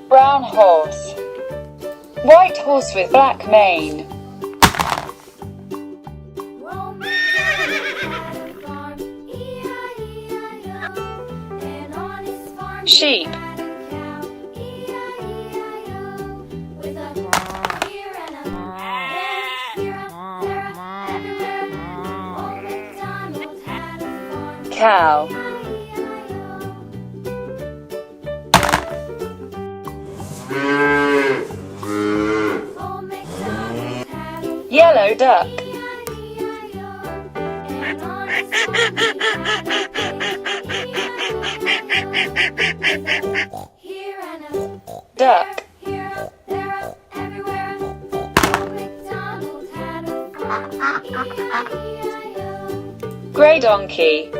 Brown horse. White horse with black mane. Sheep. Cow. Yellow duck. Duck. Grey donkey.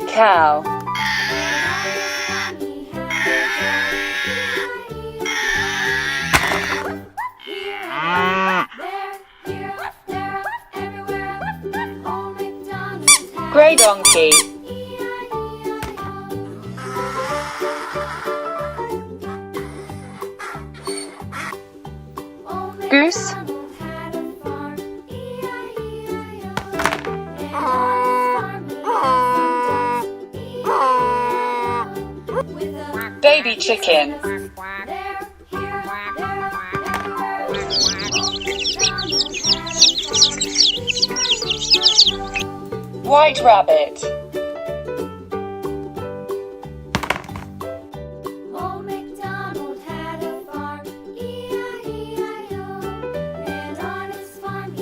Cow. Grey donkey. Goose. Baby chicken. White rabbit.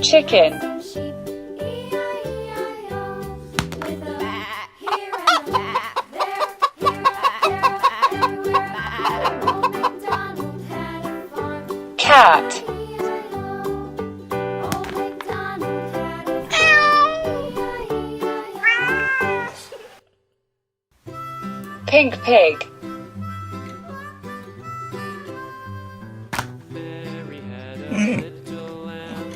Chicken. Cat. Pink pig. Mary had a little lamb.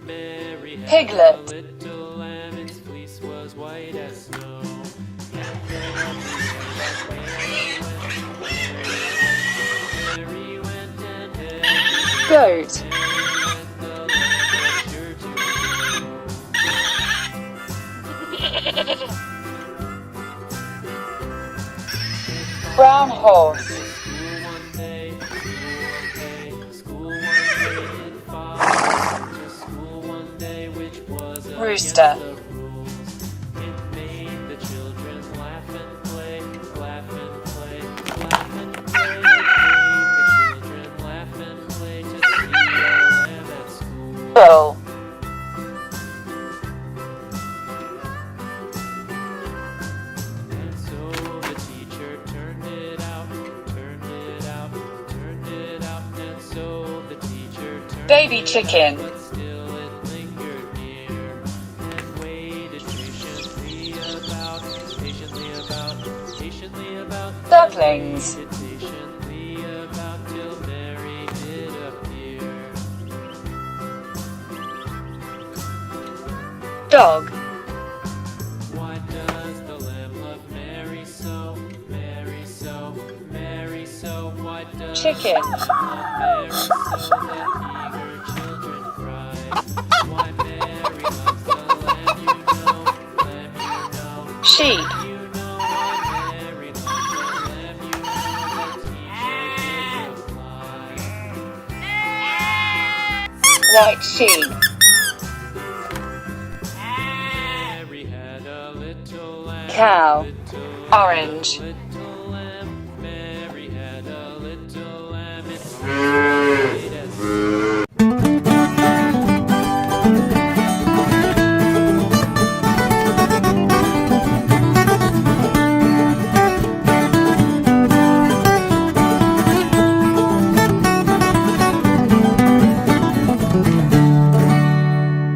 Mary had Piglet. a little lamb, its fleece was white as snow. Mary went and Goat. Brown horse. Rooster. It made the children laugh and play, laugh and play, laugh and play. It made the children laugh and play to see a lamb at school. Bull. And so the teacher turned it out, turned it out, turned it out. And so the teacher turned Baby it out, chicken. but still it lingered near and waited patiently about, Ducklings. waited patiently about till Mary did appear. Dog. Why does the lamb love Mary so, Mary so, Mary so? Why does Chicken. the lamb love Mary so that eager children cry? Why Mary loves the lamb, you know, Sheep. you know why Mary loves the lamb, you know, the teacher did reply. White sheep. Mary had a little lamb, Cow. little Orange. little lamb. Mary had a little lamb. It's